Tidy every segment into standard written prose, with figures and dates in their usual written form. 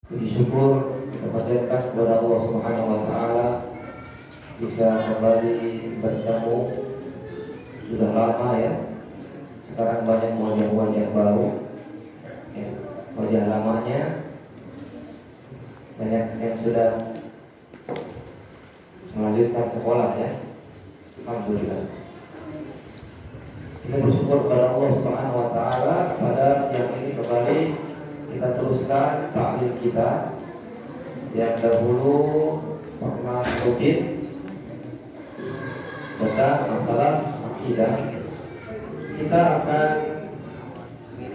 Puji syukur kita panjatkan kepada Allah Subhanahu wa taala bisa kembali bertemu. Sudah lama ya. Sekarang banyak wajah-wajah baru. Ya, wajah lamanya banyak yang sudah melanjutkan sekolah ya. Alhamdulillah. Kita bersyukur kepada Allah Subhanahu wa taala pada siang ini kembali kita teruskan ta'lim kita yang dahulu pernah rutin tentang masalah akidah. Kita akan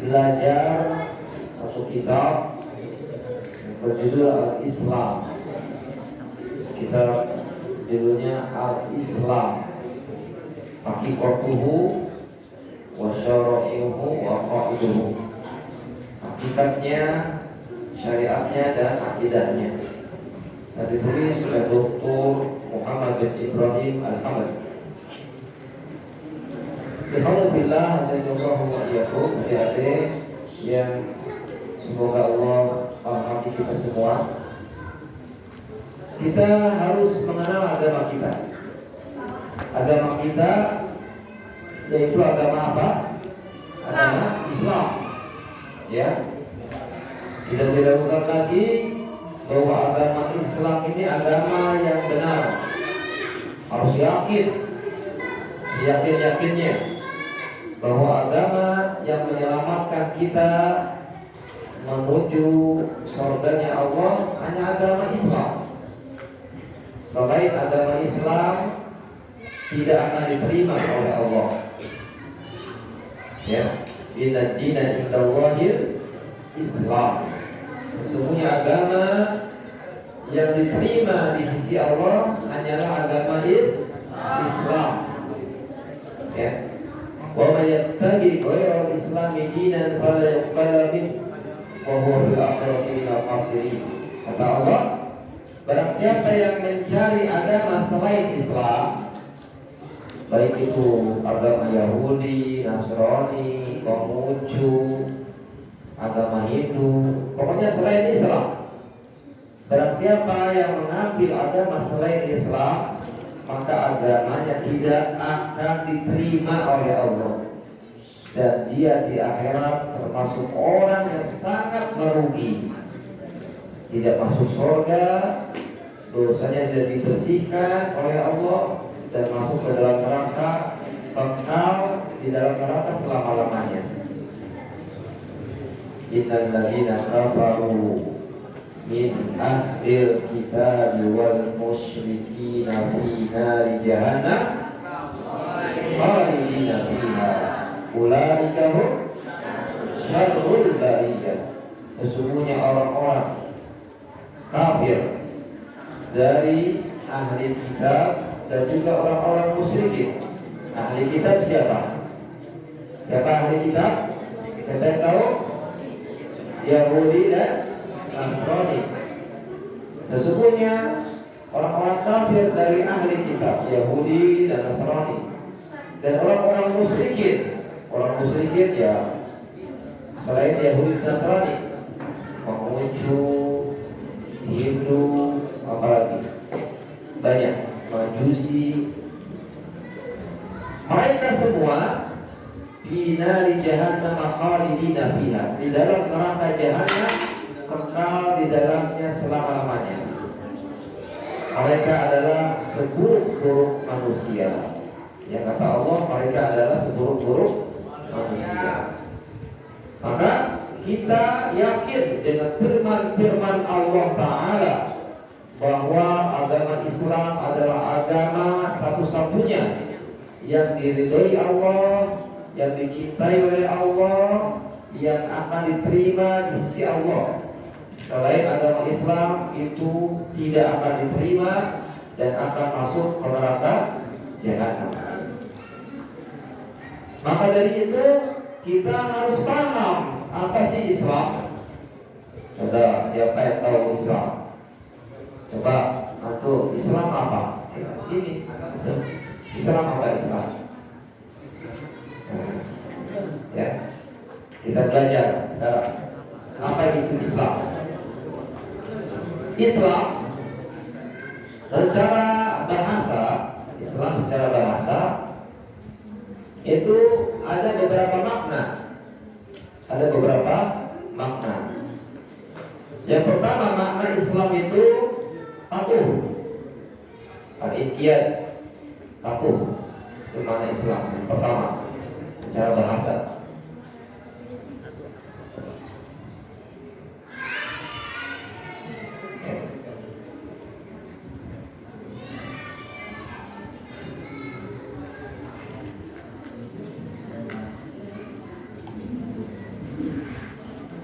belajar satu kitab yang berjudul Al-Islam. Kitab judulnya Al-Islam, Haqiqatuhu wa syara'i'uhu wa qaiduhu. Hakikatnya, syariatnya dan akidahnya. Dan ditulis oleh Dr. Muhammad bin Ibrahim Al-Hamad. Alhamdulillah, hasilullah wa iyyakum, adik-adik yang semoga Allah merahmati kita semua. Kita harus mengenal agama kita. Agama kita yaitu agama apa? Agama Islam. Ya, tidak diragukan lagi bahwa agama Islam ini agama yang benar. Harus yakin, seyakin-yakinnya bahwa agama yang menyelamatkan kita menuju surganya Allah hanya agama Islam. Selain agama Islam tidak akan diterima oleh Allah. Ya. Inna dina indallahil Islam. Sesungguhnya agama yang diterima di sisi Allah hanyalah agama Islam. Ya. Wa may yattaqi ghayra al-islami dinan fala yuqbal minhu wa huwa bil akhirati minal khasirin. Kata Allah, barang siapa yang mencari agama selain Islam, baik itu agama Yahudi, Nasrani, Konghucu, agama Hindu, pokoknya selain Islam. Barang siapa yang mengambil agama selain Islam, maka agamanya tidak akan diterima oleh Allah. Dan dia di akhirat termasuk orang yang sangat merugi. Tidak masuk surga, dosanya tidak dibersihkan oleh Allah, dan masuk ke dalam neraka, kekal di dalam neraka selama-lamanya. Innal ladzina kafaru min ahlil kitab wal musyrikin fi nari jahannam khalidina fiha ulaika hum syarrul bariyah. Sesungguhnya orang-orang kafir dari ahli kitab dan juga orang-orang musyrikin. Ahli kitab siapa? Siapa ahli kitab? Siapa yang tahu? Yahudi dan Nasrani. Sesungguhnya orang-orang kafir dari ahli kitab, Yahudi dan Nasrani, dan orang-orang musyrikin. Orang musyrikin ya selain Yahudi dan Nasrani, Konghucu, Hindu, apalagi banyak, Majusi. Mereka semua di nari jahannam khalidina fiha, di dalam neraka jahannam kekal di dalamnya selama-lamanya. Mereka adalah seburuk-buruk manusia. Yang kata Allah, mereka adalah seburuk-buruk manusia. Maka kita yakin dengan firman-firman Allah Ta'ala bahwa agama Islam adalah agama satu-satunya yang diridhoi Allah, yang dicintai oleh Allah, yang akan diterima di sisi Allah. Selain agama Islam itu tidak akan diterima dan akan masuk ke neraka jahanam. Maka dari itu kita harus paham apa sih Islam. Coba siapa yang tahu Islam? Coba antum, Islam apa? Ini Islam apa Islam? Ya, kita belajar sekarang apa itu Islam. Islam secara bahasa, Islam secara bahasa itu ada beberapa makna. Ada beberapa makna. Yang pertama, makna Islam itu patuh. Al-inqiyad, patuh. Itu makna Islam yang pertama secara bahasa.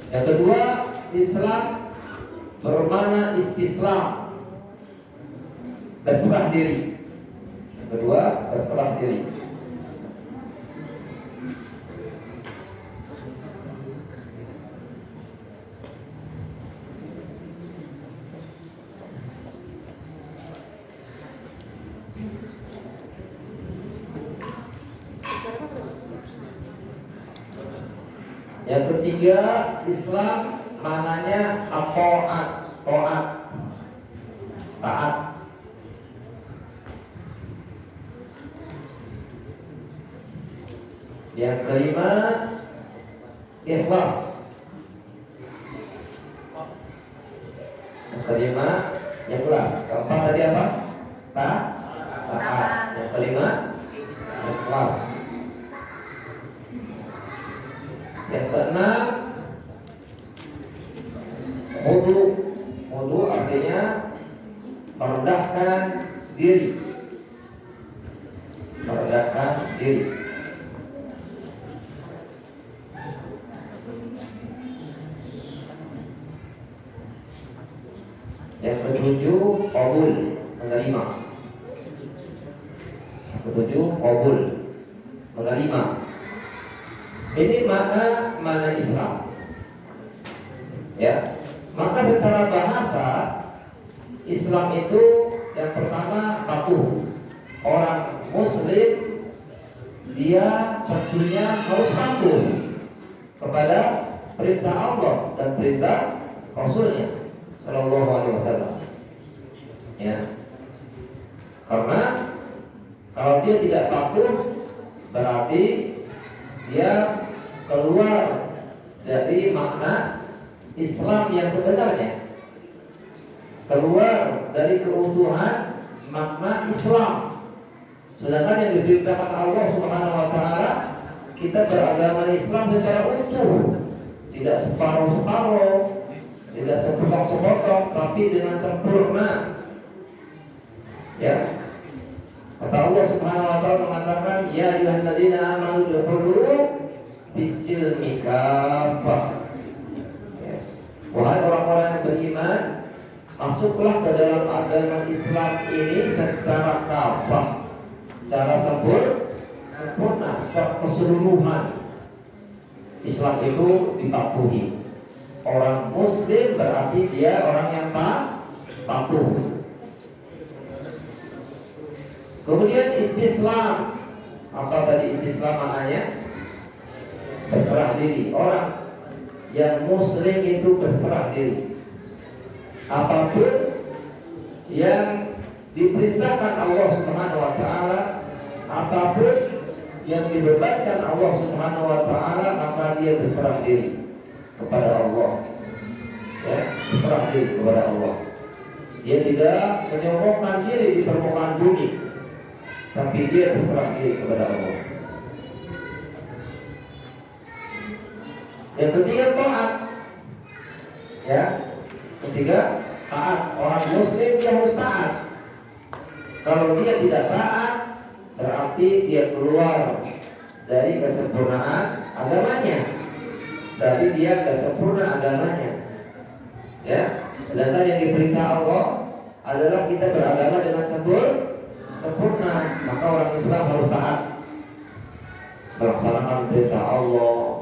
Yang kedua, Islam bermakna istislam, berserah diri. Yang kedua, berserah diri. Yang ketiga, Islam maknanya at-ta'at, taat. Yang kelima, ikhlas. Yang kelima, ikhlas. Keempat tadi apa? Taat. Yang kelima, ikhlas. Yang keenam, wudu artinya merendahkan diri. Merendahkan diri. Yang ketujuh, qabul, menerima. Yang ketujuh, qabul, menerima. Ini makna Islam. Ya. Maka secara bahasa Islam itu yang pertama patuh. Orang muslim dia tentunya harus patuh kepada perintah Allah dan perintah Rasulnya Sallallahu Alaihi Wasallam. Ya. Karena kalau dia tidak patuh berarti dia keluar dari makna Islam yang sebenarnya, keluar dari keutuhan makna Islam. Sedangkan yang diberitakan Allah Subhanahu wa taala, kita beragama Islam secara utuh, tidak separuh-separuh, tidak sepotong-sepotong, tapi dengan sempurna. Ya. Kata Allah Subhanahu wa taala mengatakan, ya ayyuhalladzina amanu udkhulu fis-silmi kaffah. Wahai orang-orang yang beriman, masuklah ke dalam agama Islam ini secara kafah, secara sempurna, secara keseluruhan. Islam itu dipatuhi. Orang muslim berarti dia orang yang patuh. Kemudian istislam. Apa tadi istislam maknanya? Berserah diri. Orang yang muslim itu berserah diri. Apapun yang diperintahkan Allah Subhanahu wa taala, apapun yang dibebankan Allah Subhanahu wa taala, maka dia berserah diri kepada Allah. Ya, berserah diri kepada Allah. Dia tidak menyombongkan diri di permukaan bumi, tapi dia berserah diri kepada Allah. Yang ketiga, taat. Ya, ketiga, taat. Orang muslim dia harus taat. Kalau dia tidak taat, berarti dia keluar dari kesempurnaan agamanya. Berarti dia kesempurna agamanya. Ya, sedangkan yang diperintah Allah adalah kita beragama dengan sempurna. Maka orang Islam harus taat, melaksanakan perintah Allah,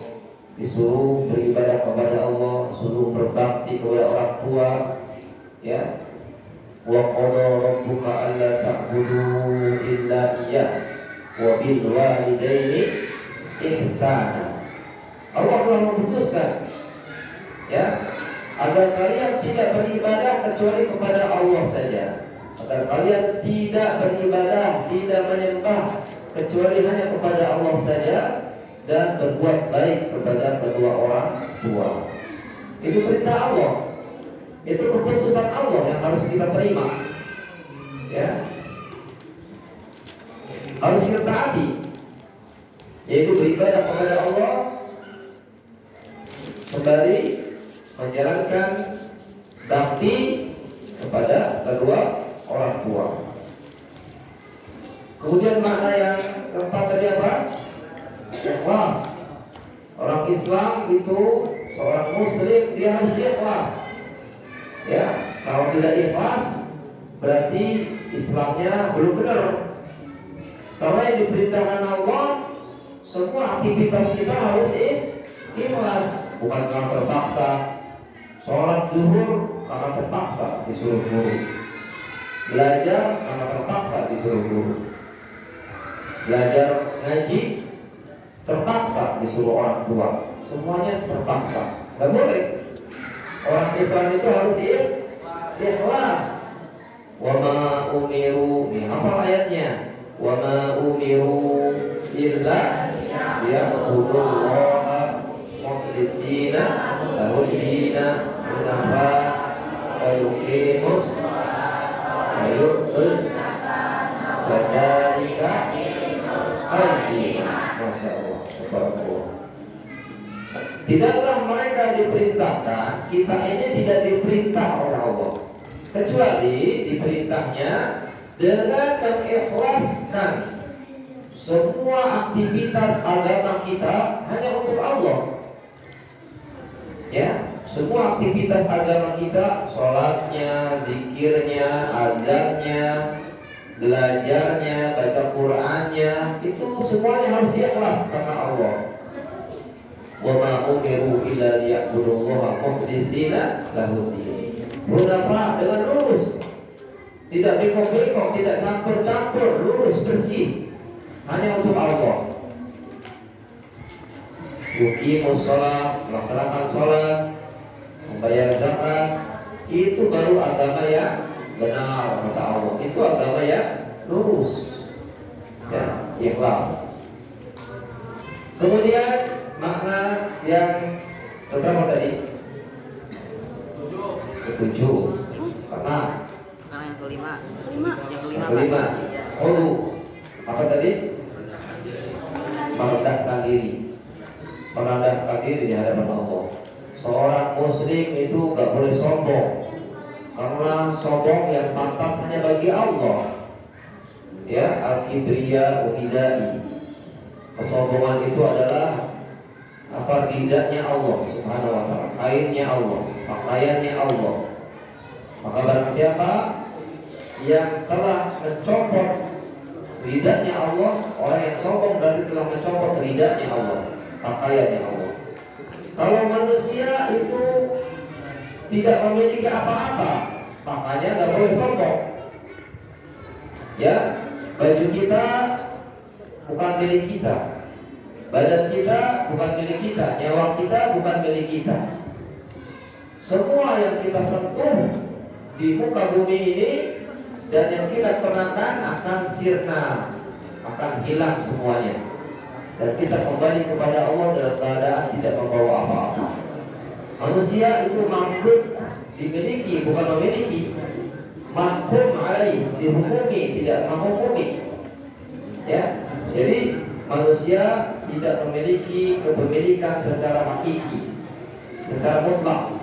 disuruh beribadah kepada Allah, suruh berbakti kepada orang tua. Ya, wa qala rabbuka alla ta'budu illa iyyah wa bil walidaini ihsana. Allah telah memutuskan, ya, agar kalian tidak beribadah kecuali kepada Allah saja. Agar kalian tidak beribadah, tidak menyembah kecuali hanya kepada Allah saja, dan berbuat baik kepada kedua orang tua. Itu perintah Allah. Itu keputusan Allah yang harus kita terima. Ya. Harus kita taati. Yaitu beribadah kepada Allah kembali menjalankan bakti kepada kedua orang tua. Kemudian makna yang keempat tadi apa? Ikhlas. Orang Islam itu, seorang Muslim, dia harus ikhlas. Ya, kalau tidak ikhlas berarti Islamnya belum benar. Karena yang diperintahkan Allah, semua aktivitas kita harus ikhlas, bukan karena terpaksa. Sholat zuhur karena terpaksa disuruh guru, belajar karena terpaksa disuruh guru, belajar ngaji terpaksa disuruh orang tua. Semuanya terpaksa, nggak boleh. Orang Islam itu harus ikhlas. Wa ma umiru, ini apa ayatnya? Wa ma umiru illa liya'budullaha mukhlisina lahu dina hunafa wa yuqimus wa yu'tuz wa dzalika Masya Allah. Tidaklah mereka diperintahkan, kita ini tidak diperintah oleh Allah, kecuali diperintahnya dengan mengikhlaskan semua aktivitas agama kita hanya untuk Allah. Ya, semua aktivitas agama kita, sholatnya, zikirnya, azannya, belajarnya, baca Qur'annya, itu semuanya harus ikhlas karena Allah. Wa ma umiru illa liya'budullaha mukhlisina lahu-d-din. Hunafa, dengan lurus, tidak bengkok-bengkok, tidak campur-campur, lurus bersih, hanya untuk Allah. Yuqimus shalah, melaksanakan sholat, membayar zakat, itu baru agama yang benar kata Allah. Itu agama yang lurus, ya, ikhlas. Kemudian makna yang keberapa tadi? Ketujuh. Karena yang kelima. Yang kelima. Apa tadi? Merendahkan diri. Merendahkan diri di hadapan Allah. Seorang muslim itu gak boleh sombong, karena sombong yang pantas hanya bagi Allah. Ya, al-kibriya uhidai. Kesombongan itu adalah apa, ridanya Allah Subhanahu wa ta'ala, kainnya Allah, pakaiannya Allah. Maka barang siapa yang telah mencopot ridanya Allah, orang yang sombong berarti telah mencopot ridanya Allah, pakaiannya Allah. Kalau manusia itu tidak memiliki apa-apa, makanya nggak boleh sombong. Ya, baju kita bukan milik kita, badan kita bukan milik kita, nyawa kita bukan milik kita. Semua yang kita sentuh di muka bumi ini dan yang kita kenakan akan sirna, akan hilang semuanya, dan kita kembali kepada Allah dalam keadaan tidak membawa apa-apa. Manusia itu makhluk dimiliki, bukan memiliki. Mahkum alaih, dihukumi, tidak menghukumi. Ya, jadi manusia tidak memiliki kepemilikan secara hakiki, secara mutlak.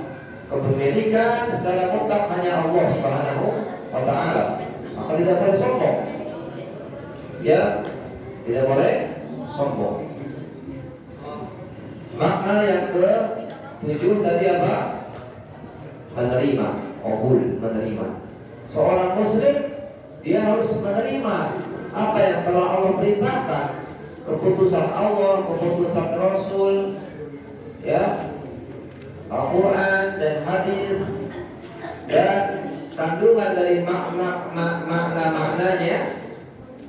Kepemilikan secara mutlak hanya Allah Subhanahu wa ta'ala. Maka tidak boleh sombong. Ya, tidak boleh sombong. Makna yang ke-7 tadi apa? Menerima, qabul, menerima. Seorang muslim dia harus menerima apa yang telah Allah perintahkan, keputusan Allah, keputusan Rasul, ya, Al-Quran dan hadis, dan kandungan dari maknanya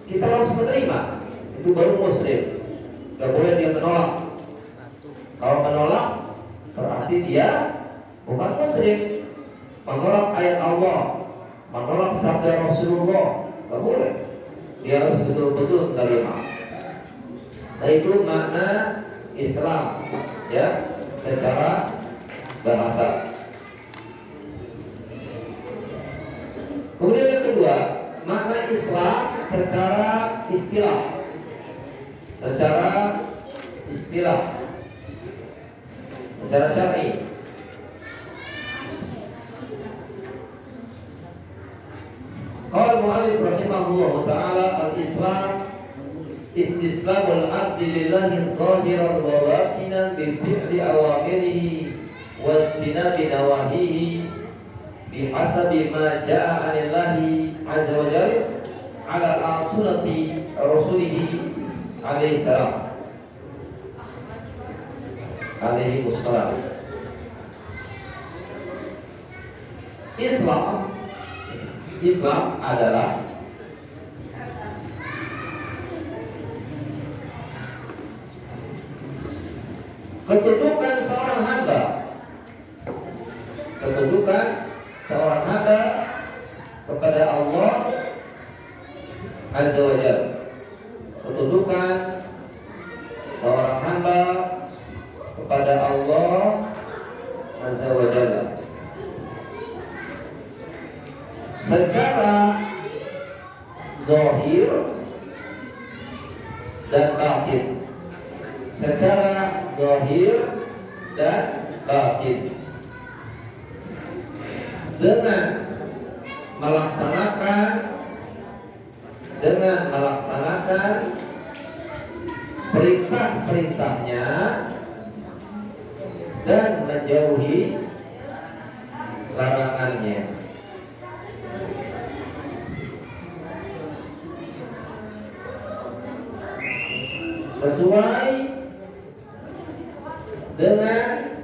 kita harus menerima. Itu baru muslim. Gak boleh dia menolak. Kalau menolak berarti dia bukan muslim. menolak ayat Allah, menolak sabda Rasulullah, nggak boleh. Dia harus betul-betul menerima. Nah itu makna Islam, ya, secara bahasa. Kemudian yang kedua, makna Islam secara istilah. Secara istilah, secara syar'i. Qala mu'allif rahimahullah ta'ala al-Islam istislamul abdi lillahi zahiran wa batinan bi fi'li awamirihi wa ijtinabi nawahihi bihasabi ma ja'a 'anillahi 'azza wa jalla 'ala sunnati rasulihi alaihi salam alaihi wassalam. Islam adalah kedudukan seorang hamba, kedudukan seorang hamba kepada Allah Azza wa Jalla, kedudukan seorang hamba kepada Allah Azza wa Jalla secara zahir dan batin, secara zahir dan batin, dengan melaksanakan perintah-perintahnya dan menjauhi larangannya. Sesuai dengan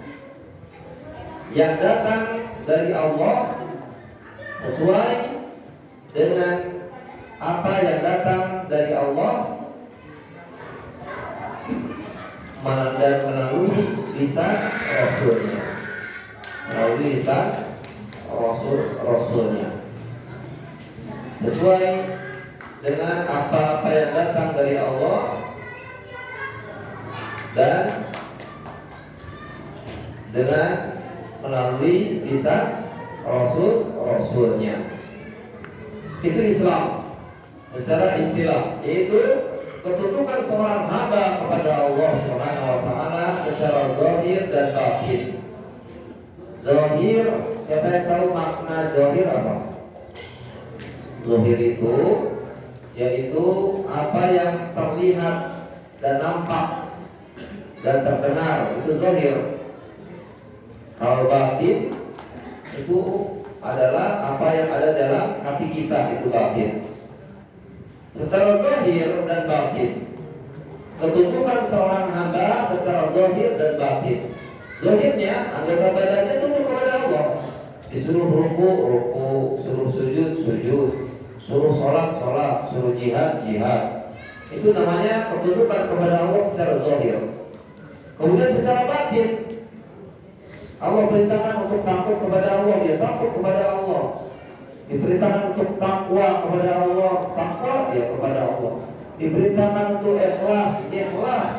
yang datang dari Allah, sesuai dengan apa yang datang dari Allah, dan melalui lisan Rasulnya, melalui lisan Rasulnya, sesuai dengan apa yang datang dari Allah dan dengan melalui lisan Rasulnya. Itu Islam secara istilah, yaitu kedudukan seorang hamba kepada Allah Subhanahu wa taala secara zahir dan batin. Zahir, siapa yang tahu makna zahir apa? Zahir itu yaitu apa yang terlihat dan nampak dan terdengar, itu zahir. Kalau batin itu adalah apa yang ada dalam hati kita, itu batin. Secara zahir dan batin, kedudukan seorang hamba secara zahir dan batin. Zahirnya anggota badannya tunduk kepada Allah, disuruh ruku, suruh sujud, suruh sholat, suruh jihad. Itu namanya kedudukan kepada Allah secara zahir. Kemudian secara batin, Allah perintahkan untuk takut kepada Allah, dia takut kepada Allah. Diperintahkan untuk takwa kepada Allah, takwa dia kepada Allah. Diperintahkan untuk ikhlas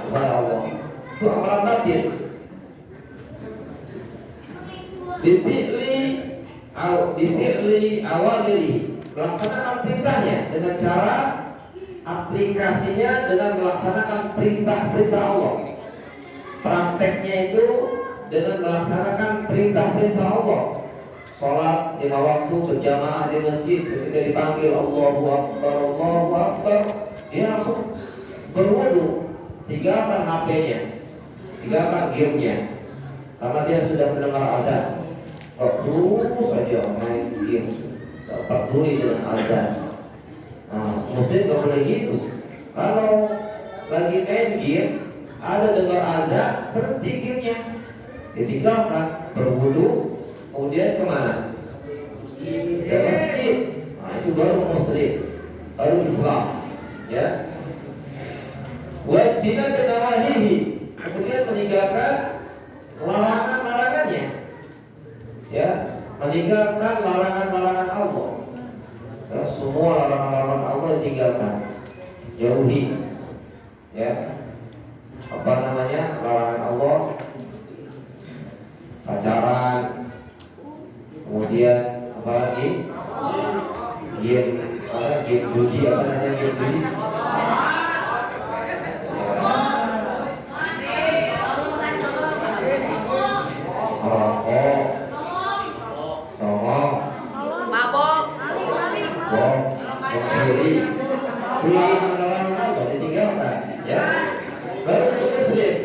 kepada Allah. Itu amalan batin. Difi'li awamiri, melaksanakan perintahnya dengan cara aplikasinya dengan melaksanakan perintah-perintah Allah. Prakteknya itu dengan melaksanakan perintah-perintah Allah. Sholat 5 waktu berjamaah di masjid, ketika dipanggil Allahu Akbar, dia langsung berwudu, tinggalkan HP-nya, tinggalkan game-nya, karena dia sudah mendengar azan. Terus saja main game, tak peduli dengan azan. Nah, muslim gak boleh gitu. Kalau lagi main game, ada dengar azan, berhenti game-nya, ditinggalkan, berwudu, kemudian kemana? Ke masjid. Nah, itu baru muslim, baru Islam, ya. Wajibna kenawahihi, kemudian meninggalkan larangan-larangannya, ya, meninggalkan larangan-larangan Allah. Ya, semua larangan-larangan Allah ditinggalkan, jauhi. Ya, apa namanya, larangan Allah, pacaran, kemudian apa lagi, game judi, apa namanya game judi, rokok, songong, mabok, mencuri, larangan Allah ditinggalkan. Ya, baru itu Muslim.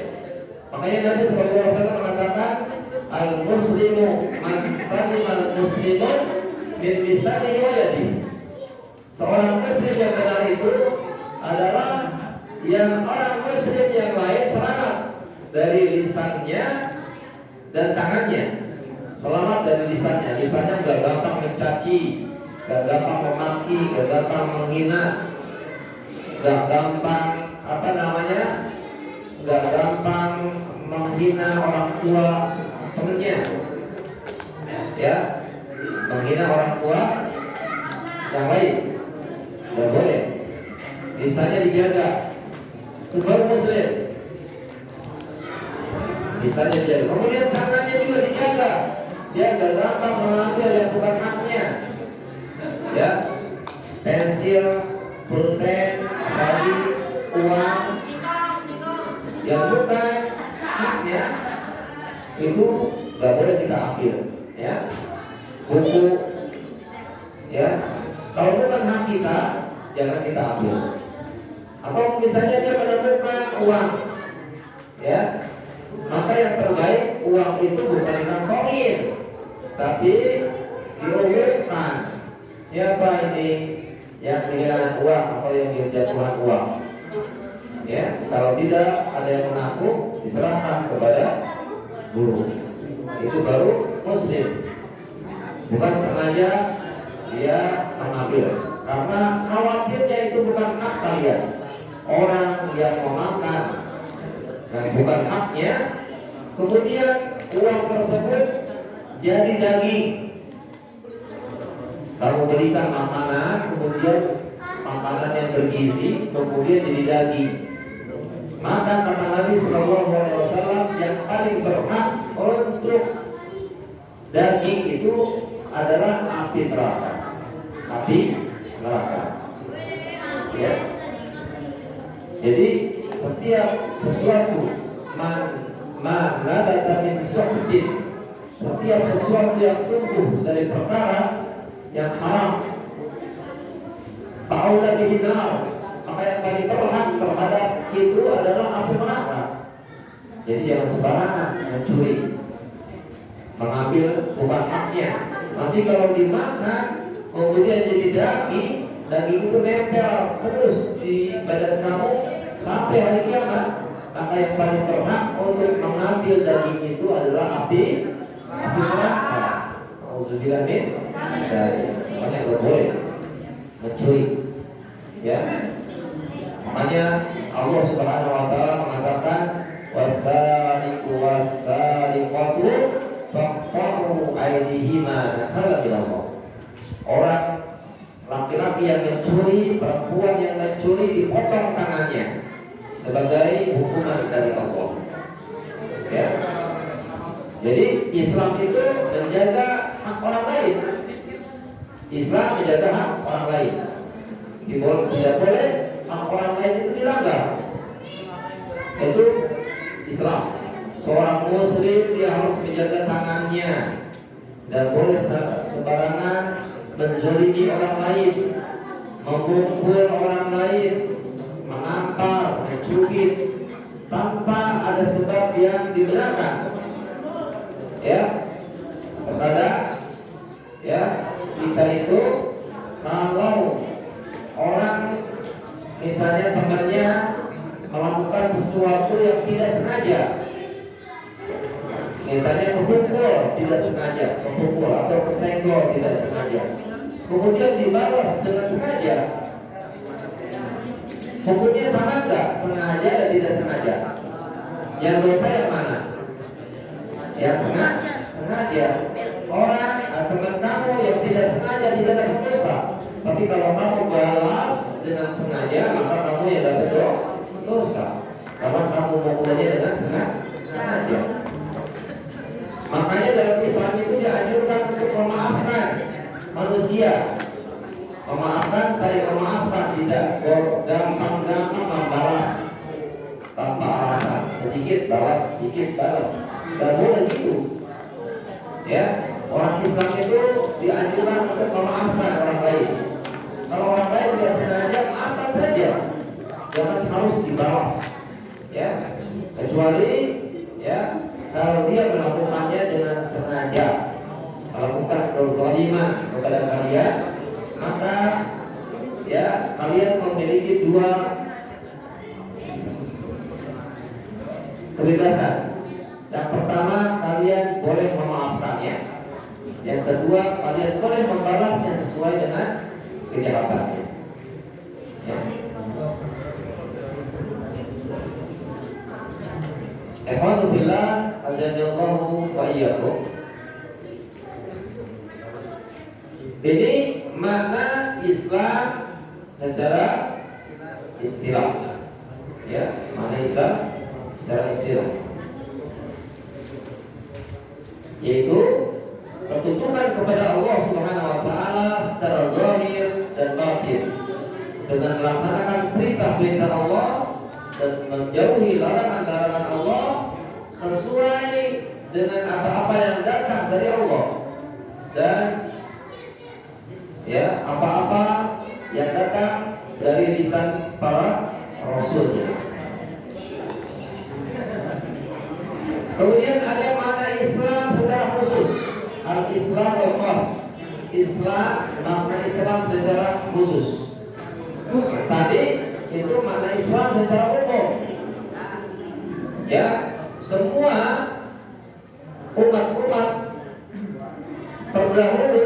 Makanya Nabi SAW mengatakan al-muslimu man salimal muslimun min lisanihi wa yadihi. Seorang muslim yang benar itu adalah yang orang muslim yang lain selamat dari lisannya dan tangannya. Selamat dari lisannya. Lisannya gak gampang mencaci, gak gampang memaki, gak gampang menghina, gak gampang apa namanya, gak gampang menghina orang tua temennya, ya, menghina orang tua yang lain, gak boleh. Lisannya dijaga, itu baru muslim. Lisannya dijaga, kemudian tangannya juga dijaga, dia gak gampang mengambil yang bukan haknya, ya, pensil, pulpen, bagi, uang yang bukan haknya itu gak boleh kita ambil, ya, buku, ya, kalau bukan hak kita jangan kita ambil. Atau misalnya dia menemukan uang, ya, maka yang terbaik uang itu bukan dikantongin, tapi diumumkan siapa ini yang kehilangan uang atau yang dijatuhkan uang. Ya, kalau tidak ada yang mengaku diserahkan kepada guru. Itu baru muslim. Bukan sengaja dia mengambil, karena khawatirnya itu bukan hak kalian. Orang yang memakan dan bukan haknya, kemudian uang tersebut jadi daging. Kamu belikan makanan, kemudian makanan yang bergizi, kemudian jadi daging. Maka kata Nabi SAW, yang paling berhak untuk daging itu adalah api neraka. Api neraka. Ya. Jadi setiap sesuatu nabata min suhtin, setiap sesuatu yang tumbuh dari perkara yang haram, ta'awla bihi nar, maka yang paling berhak terhadap itu adalah api neraka. Jadi jangan sembarangan mencuri, mengambil bukan haknya. Nanti kalau dimakan kemudian jadi daging, daging itu nempel terus di badan kamu sampai hari kiamat. Maka yang paling berhak untuk mengambil daging itu adalah api neraka. Auzubillah min dzalik. Makanya nggak boleh mencuri, ya. Makanya Allah Subhanahu wa taala mengatakan wasariqu wasariqatu faqta'u aydihima nakala min Allah. Orang laki-laki yang mencuri, perempuan yang mencuri dipotong tangannya sebagai hukuman dari Allah. Ya. Jadi Islam itu menjaga hak orang lain. Islam menjaga hak orang lain. Tidak boleh hak orang lain itu dilanggar. Itu Islam. Seorang muslim dia harus menjaga tangannya, dan boleh sembarangan menzalimi orang lain, memukul orang lain, mengampar, mencubit tanpa ada sebab yang dibenarkan. Ya, terkadang ya kita itu kalau orang misalnya temannya melakukan sesuatu yang tidak sengaja, misalnya memukul tidak sengaja, memukul atau kesenggol tidak sengaja, kemudian dibalas dengan sengaja, hukumnya sama enggak? Sengaja dan tidak sengaja? Yang dosa yang mana? Yang sengaja. Orang atau teman kamu yang tidak sengaja tidak dapat dosa. Tapi kalau kamu balas dengan sengaja, maka kamu yang dapat dosa. Karena kamu memukulnya dengan sengaja. Makanya dalam Islam itu dianjurkan untuk memaafkan manusia. Memaafkan, saya memaafkan, tidak gampang-gampang membalas tanpa alasan. Sedikit balas, sedikit balas. Dan boleh gitu. Ya, orang Islam itu dianjurkan untuk memaafkan orang lain. Kalau orang lain tidak sengaja, maafkan saja. Jangan harus dibalas. Ya, kecuali ya kalau dia melakukannya dengan sengaja, melakukan kezaliman kepada kalian, maka ya kalian memiliki dua kebebasan. Yang pertama, kalian boleh memaafkannya. Yang kedua, kalian boleh membalasnya sesuai dengan kejahatannya. Ya. Ikhwanu billah, azanillahu wa iyyakum. Ini makna Islam secara istilah. Ya, makna Islam secara istilah, yaitu ketuntunan kepada Allah Subhanahu wa taala secara zahir dan batin dengan melaksanakan perintah-perintah Allah dan menjauhi larangan-larangan Allah sesuai dengan apa-apa yang datang dari Allah dan ya apa-apa yang datang dari lisan para rasulnya. Kemudian ada makna Islam secara khusus, al-Islam wal khas. Islam, makna Islam secara khusus. Tadi itu makna Islam secara umum. Ya, semua umat-umat terdahulu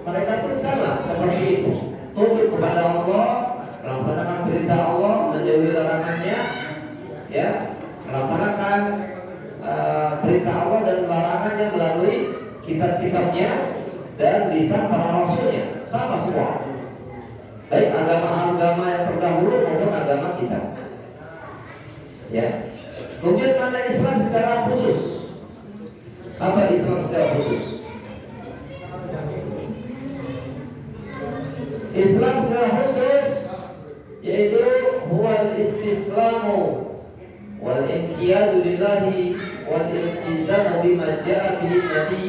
mereka pun sama seperti itu. Tunduk kepada Allah, melaksanakan perintah Allah, menjauhi larangannya, ya, melaksanakan perintah Allah dan larangannya melalui kitab-kitabnya dan lisan para rasulnya, sama semua. Baik agama-agama yang terdahulu maupun agama kita. Ya. Kemudian mana Islam secara khusus? Apa Islam secara khusus? Islam secara khusus yaitu huwal istislamu wal inqiyadu lillahi wal iltizamu bima ja'a bihi Nabi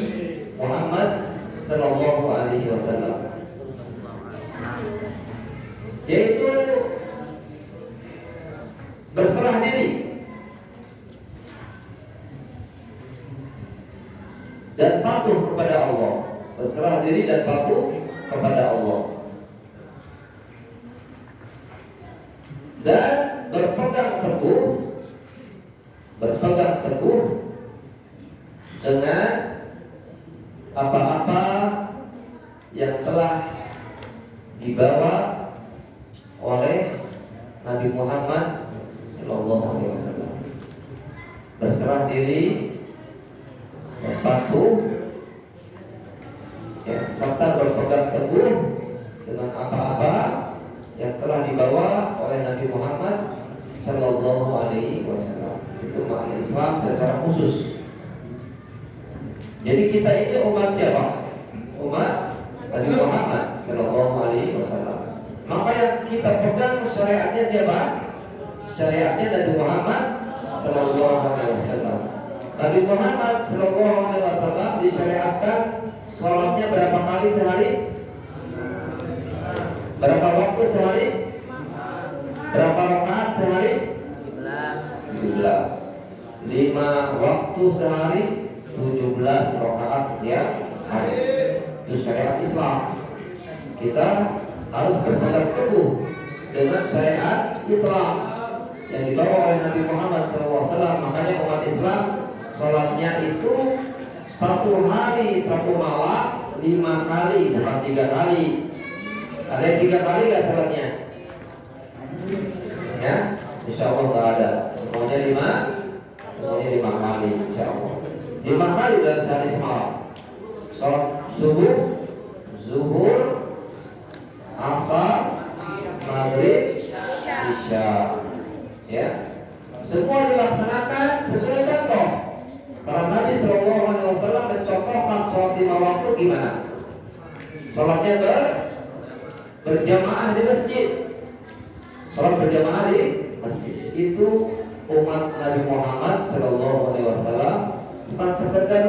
Muhammad sallallahu alaihi wasallam, yaitu berserah diri dan patuh kepada Allah, berserah diri dan patuh kepada Allah, dan berpegang teguh dengan apa-apa yang telah dibawa oleh Nabi Muhammad sallallahu alaihi wasallam. Berserah diri, patuh, ya, serta berpegang teguh dengan apa-apa yang telah dibawa oleh Nabi Muhammad sallallahu alaihi wasallam. Itu makna Islam secara khusus. Jadi kita ini umat siapa? Umat Nabi Muhammad sallallahu alaihi wasallam. Maka yang kita pegang syariatnya siapa? Syariatnya Nabi Muhammad sallallahu alaihi wasallam. Nabi Muhammad sallallahu alaihi wasallam disyariatkan salatnya berapa kali sehari? Berapa waktu sehari? Berapa rakaat sehari? 17. 5 waktu sehari, 17 rakaat setiap hari. Itu syariat Islam. Kita harus berpegang teguh dengan syariat Islam yang dibawa oleh Nabi Muhammad SAW. Makanya umat Islam sholatnya itu 1 hari 1 malam 5 kali, bukan 3 kali. Ada yang 3 kali gak sholatnya? Ya, insya Allah gak ada. Semuanya 5 kali, insya Allah. 5 kali dalam sehari semalam. subuh, zuhur, asar, maghrib, isya. Ya, semua dilaksanakan sesuai contoh. Para Nabi Shallallahu Alaihi Wasallam mencontohkan sholat 5 waktu gimana? Sholatnya berjamaah di masjid. Sholat berjamaah di masjid itu umat Nabi Muhammad Shallallahu Alaihi Wasallam bukan sekedar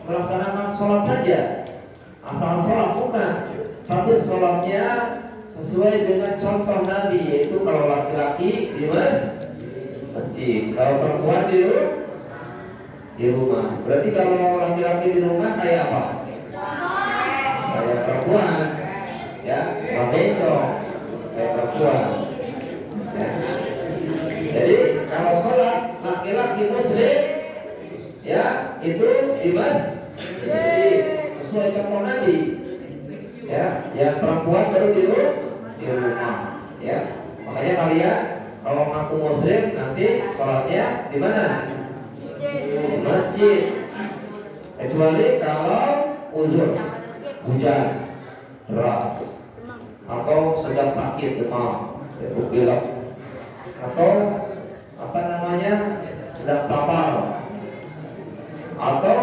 melaksanakan sholat saja, asal sholat bukan, tapi sholatnya sesuai dengan contoh Nabi, yaitu kalau laki-laki di masjid, kalau perempuan di rumah. Berarti kalau laki-laki di rumah kayak apa? Kayak perempuan, ya, bencong, kayak perempuan. Ya. Jadi kalau sholat laki-laki muslim, ya itu di masjid sesuai contoh Nabi. Ya, yang perempuan baru di rumah. Ya, makanya kalian kalau ngaku muslim nanti sholatnya di mana? Di masjid. Kecuali kalau uzur, hujan deras, atau sedang sakit demam, pilek, atau apa namanya sedang safar, atau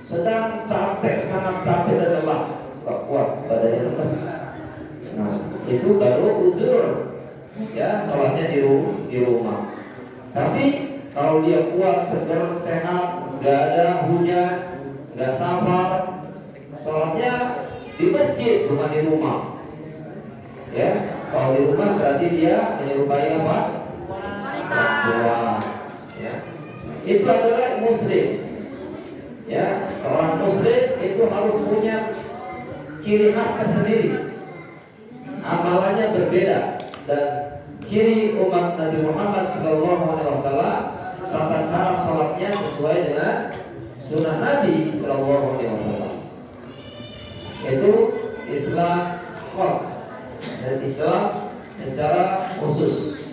sedang capek, sangat capek dan lelah, gak kuat, badannya lemes. Nah, itu baru uzur, ya, sholatnya di rumah. Tapi kalau dia kuat, seger, sehat, nggak ada hujan, nggak safar, sholatnya di masjid, bukan di rumah. Ya, kalau di rumah berarti dia menyerupai apa? Wanita. Ya, itu adalah muslim. Ya, seorang muslim itu harus punya ciri khas tersendiri. Amalannya berbeda, dan ciri umat Nabi Muhammad SAW tata cara sholatnya sesuai dengan sunnah Nabi SAW. Itu Islam khas dan Islam secara khusus.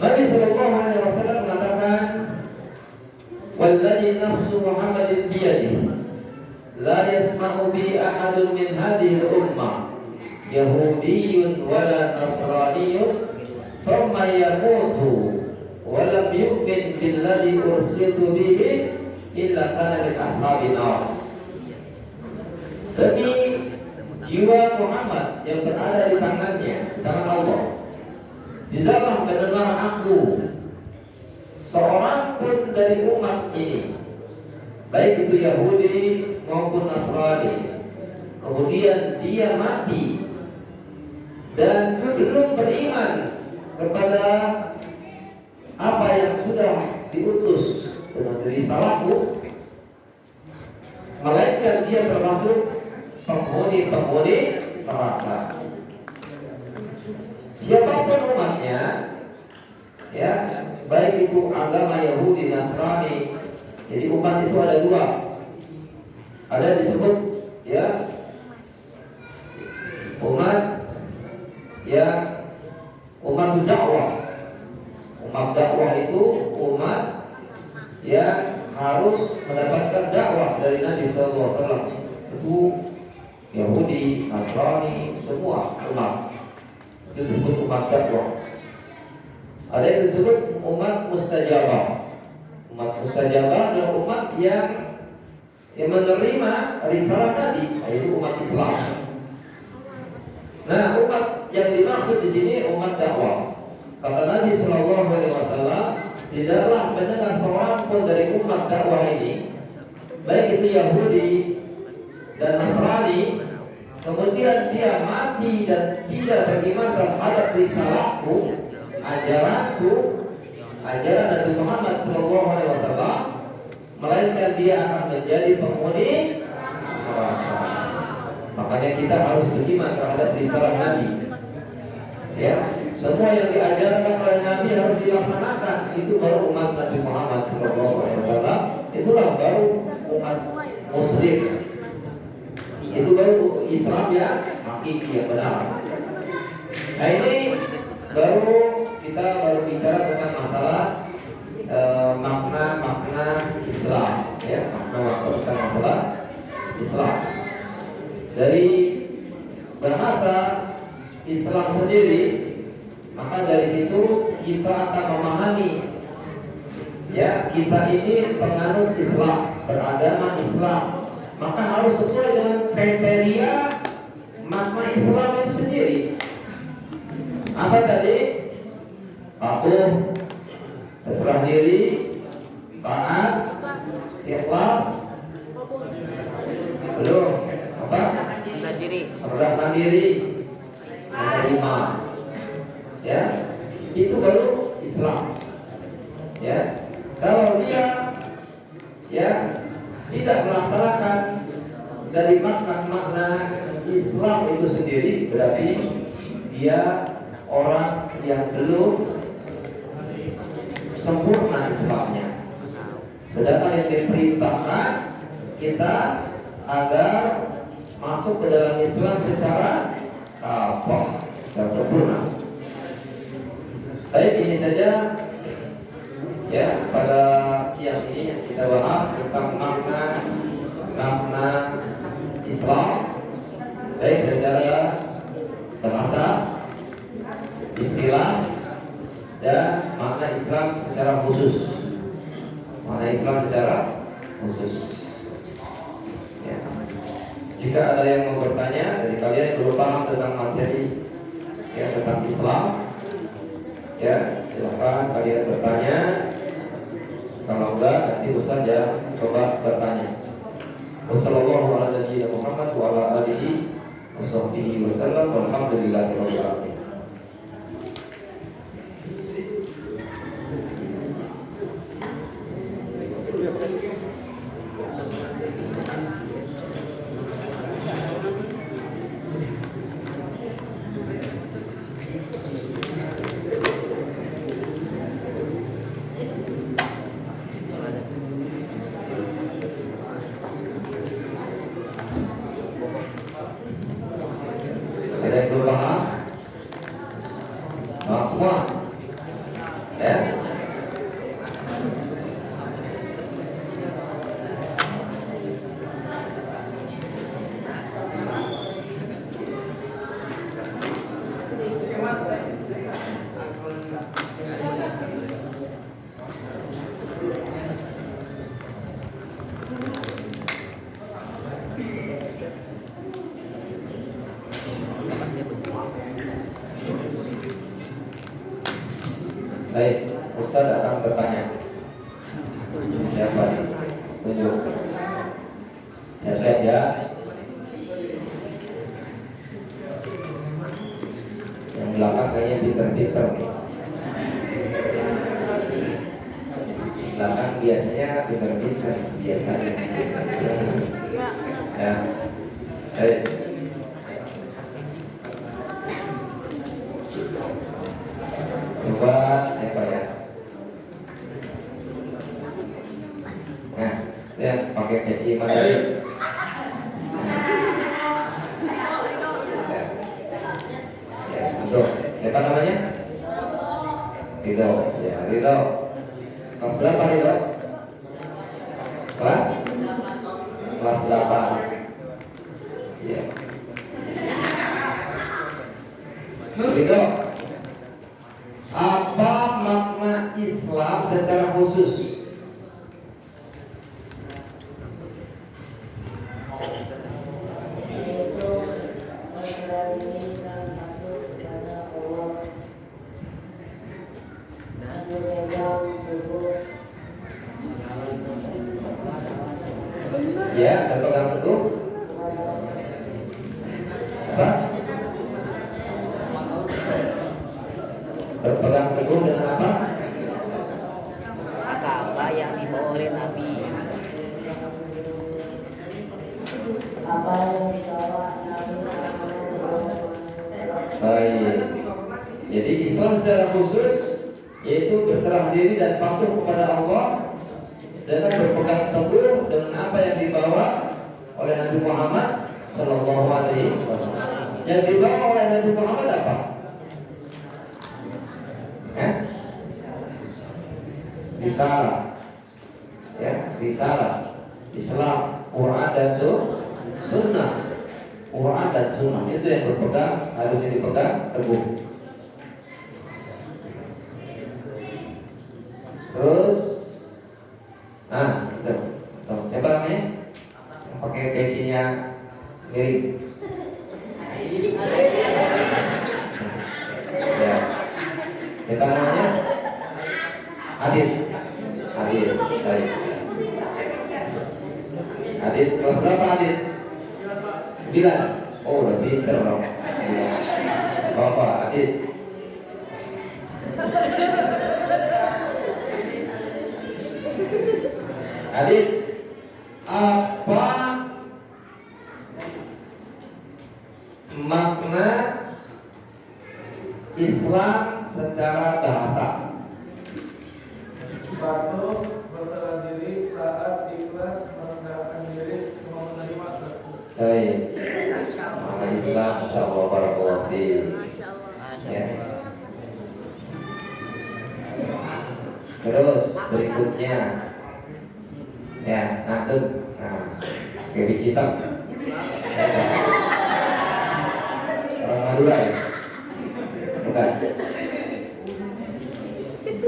Nabi SAW mengatakan, "Walladzi nafsu Muhammadin biyadihi, la yasma'u bi ahadun min hadhihi al-ummah, Yahudiyyun wala Nasraniyyun, thumma yamutu wa lam yu'min billadzi ursiltu bihi illa kana min ashabin nar." Demi jiwa Muhammad yang berada di tangannya, tangan Allah, tidaklah mendengar aku seorang pun dari umat ini, baik itu Yahudi maupun Nasrani, kemudian dia mati dan belum beriman kepada apa yang sudah diutus dengan risalahku, melainkan dia termasuk penghuni neraka. Siapapun umatnya, ya, baik itu agama Yahudi, Nasrani. Jadi umat itu ada dua. Ada disebut, ya, umat yang umat dakwah. Umat dakwah itu umat yang harus mendapatkan dakwah dari Nabi SAW. Itu Yahudi, Nasrani, semua umat itu disebut umat dakwah. Ada yang disebut umat mustajabah. Umat mustajabah adalah umat yang menerima risalah Nabi, yaitu umat Islam. Nah, umat yang dimaksud di sini umat dakwah. Kata Nabi Shallallahu Alaihi Wasallam, tidaklah mendengar seorang pun dari umat dakwah ini, baik itu Yahudi dan Nasrani, kemudian dia mati dan tidak beriman terhadap risalahku, ajaranku, ajaran Nabi Muhammad SAW, melainkan dia akan menjadi penghuni neraka. Makanya kita harus beriman terhadap risalah Nabi. Ya, semua yang diajarkan oleh Nabi harus dilaksanakan. Itu baru umat Nabi Muhammad SAW. Itulah baru umat Muslim. Itu baru Islam yang hakiki, yang benar. Nah, ini kita baru bicara tentang masalah makna Islam, ya, makna tentang masalah Islam. Dari bahasa Islam sendiri, maka dari situ kita akan memahami, ya, kita ini penganut Islam, beragama Islam, maka harus sesuai dengan kriteria makna Islam itu sendiri. Apa tadi? Patuh, berserah diri, taat, ikhlas, belum apa? Rendahkan diri, menerima, ya, itu baru Islam. Ya, kalau dia, ya, tidak melaksanakan dari makna Islam itu sendiri, berarti dia orang yang belum sempurna Islamnya. Sedangkan yang diperintahkan kita agar masuk ke dalam Islam secara secara sempurna. Baik, ini saja ya pada siang ini yang kita bahas tentang makna Islam, baik secara bahasa, istilah, dan makna Islam secara khusus. Makna Islam secara khusus. Ya. Jika ada yang mau bertanya dari kalian yang belum paham tentang materi, ya, tentang Islam, ya, silakan kalian bertanya. Kalau enggak, nanti Ustaz ya coba bertanya. Wassalamualaikum warahmatullahi wabarakatuh. Walhamdulillahirabbil alamin. Ada yang belum paham? Paham semua? Ya? Baik, Ustaz akan bertanya. Siapa nih? Tunjuk. Siap-siap ya. Yang belakang kayaknya pinter-pinter nih. Belakang biasanya pinter-pinter biasanya. Ya. Baik. Coba siapa ya? Nah, ya pakai peci materi. Ya, untuk siapa namanya? Ridho. Ya, Ridho. Kelas berapa Ridho? Kelas 8. Ya. Ridho. Apa makna Islam secara khusus? Ya, berpegang teguh. Apa? Berpegang teguh dengan apa? Apa yang dibawa oleh Nabi. Baik. Jadi Islam secara khusus yaitu berserah diri dan patuh kepada Allah dengan berpegang teguh dengan apa yang dibawa oleh Nabi Muhammad Sallallahu Alaihi Wasallam. Yang dibawa oleh Nabi Muhammad apa? Risalah, ya, risalah, Islam, Quran dan sunnah. Quran dan sunnah itu yang berpegang, harusnya dipegang teguh. Terus, itu. Tuh, siapa namanya? Yang pakai pecinya miring. Ya. Siapa namanya? Adit. Adit. Baik. Adit kelas berapa Adit? 9. Oh, udah pinter dong. Bapak Adit. Adit, apa makna Islam secara bahasa? Patuh, berserah diri, taat, ikhlas, merendahkan diri, mau menerima berkat. Baik. Makna Islam, insyaallah barakallahu fiik. Ya. Terus berikutnya, ya, tuh, kayak biji hitam. Orang Madura ya? Bukan.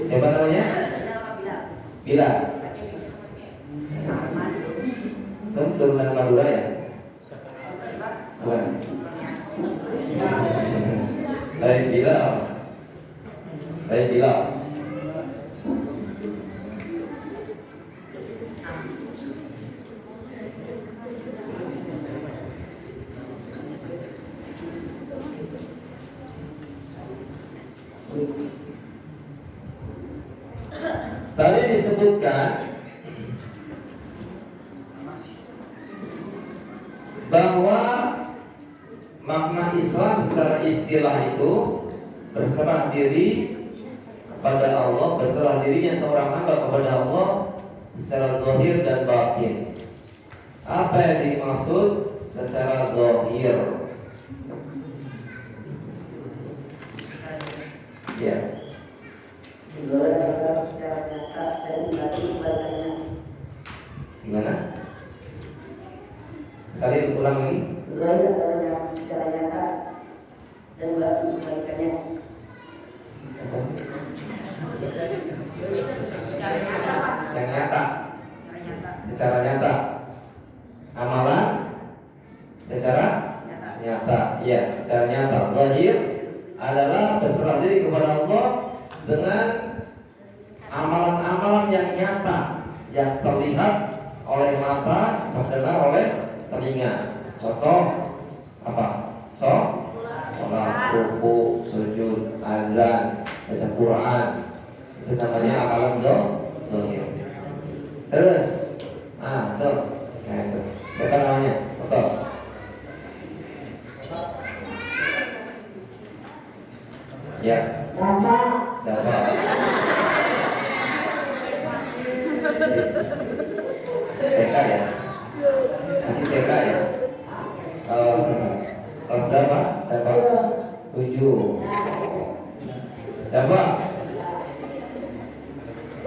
Siapa namanya? Bila. Tuh turunan Madura ya? Bukan. Dari Bila. Dari Bila. Tadi disebutkan bahwa makna Islam secara istilah itu berserah diri kepada Allah, berserah dirinya seorang hamba kepada Allah secara zahir dan batin. Apa yang dimaksud secara zahir? Ya. Gimana? Sekali ulang lagi. Secara nyata dan bagi kebaikannya. Yang nyata, secara nyata. Amalan secara nyata. Ya, secara nyata. Zahir adalah berserah diri kepada Allah dengan amalan-amalan yang nyata, yang terlihat oleh mata, terdengar oleh telinga. Contoh apa? Sholat, ruku, sujud, azan, baca Quran. Itu namanya amalan zahir. Terus, tuh, itu. Siapa namanya? Betul. Ya. Dapat. TK ya? Masih TK ya? Kelas berapa? Dapat 7. Dapat.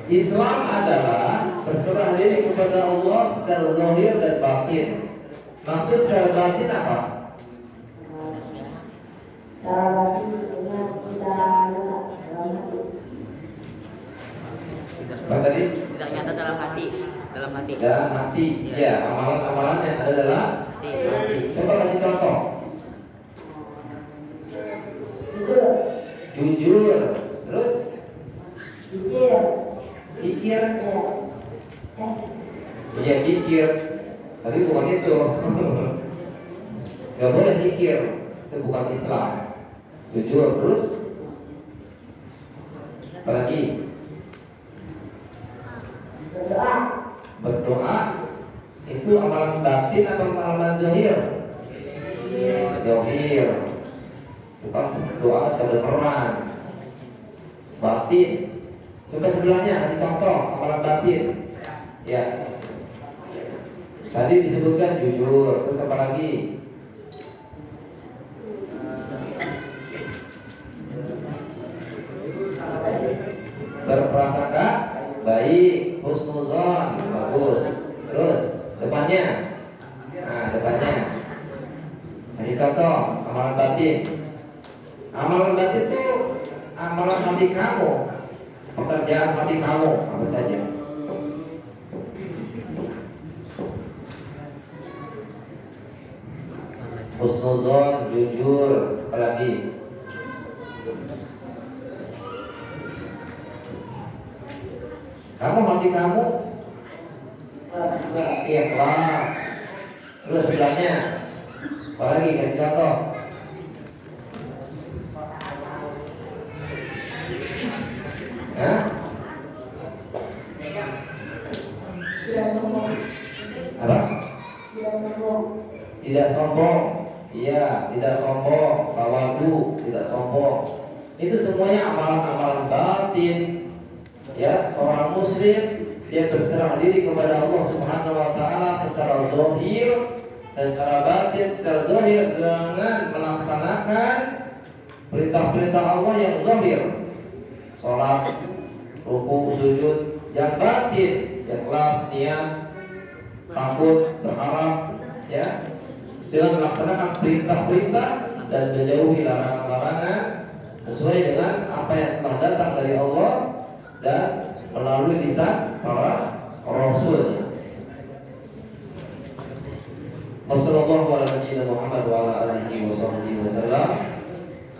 Islam adalah berserah diri kepada Allah secara zahir dan batin. Maksud secara batin apa? Apa tadi? Tidak nyata dalam hati. Dalam hati. Dalam hati. Ya, amalan-amalan yang ada dalam hati. Coba kasih contoh. Jujur. Terus? Kikir. Iya, kikir. Tapi bukan itu. Gak boleh kikir. Itu bukan Islam. Jujur. Terus? Apalagi? Berdoa itu amalan batin atau amalan zahir? Zahir. Bukan doa kebenaran. Batin. Coba sebelahnya kasih contoh amalan batin. Ya. Tadi disebutkan jujur. Terus apa lagi? Berprasangka baik, husnuzon, bagus. Terus depannya, depannya Ini contoh amalan batin. Amalan batin itu amalan hati kamu, pekerjaan hati kamu apa saja. Husnuzon, jujur, apalagi kamu hati kamu ikhlas. Terus sebelahnya apalagi kasih contoh. Hah? Apa? Tidak sombong. Iya, tidak sombong. Tawadu, tidak sombong. Itu semuanya amalan-amalan batin. Ya, seorang muslim dia berserah diri kepada Allah Subhanahu wa taala secara zahir dan secara batin. Secara zahir dengan melaksanakan perintah-perintah Allah yang zahir. Salat, ruku, sujud. Yang batin, ikhlas, niat, takut, berharap, ya, dengan melaksanakan perintah-perintah dan menjauhi larangan-larangan sesuai dengan apa yang telah datang dari Allah dan melalui lisan para rasulnya. Wassalamualaikum warahmatullahi wabarakatuh.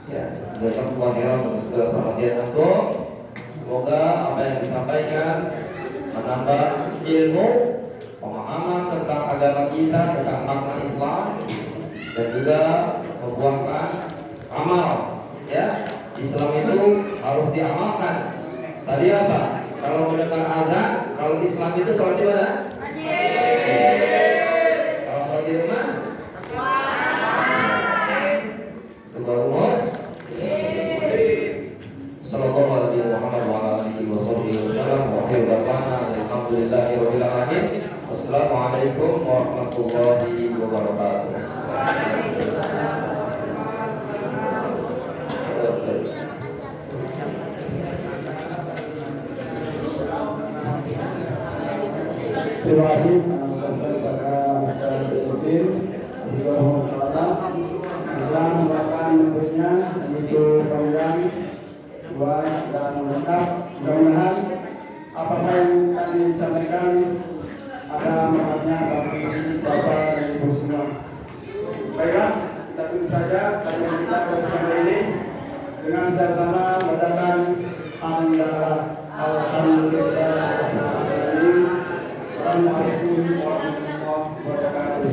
Ya, jazakumullah khairan atas segala perhatian antum. Semoga apa yang disampaikan menambah ilmu, pemahaman tentang agama kita, tentang makna Islam, dan juga membuahkan amal. Ya, Islam itu harus diamalkan. Tadi apa? Kalau mendengar azan, kalau Islam itu sholat di mana? Kalau sholat di rumah? Juga rumus. Sallallahu alaihi wasallam wa akhiru da'wana alhamdulillahirabbil alamin. Wassalamualaikum warahmatullahi wabarakatuh. Terima kasih kepada Ustaz Udin yang merupakan berikutnya yaitu program luas dan lengkap. Mudah-mudahan apa yang tadi disampaikan ada manfaatnya bagi Bapak dan Ibu semua. Baiklah, kita tutup saja kajian kita bersama ini dengan sama-sama membacakan Alhamdulillah. Assalamualaikum warahmatullahi wabarakatuh.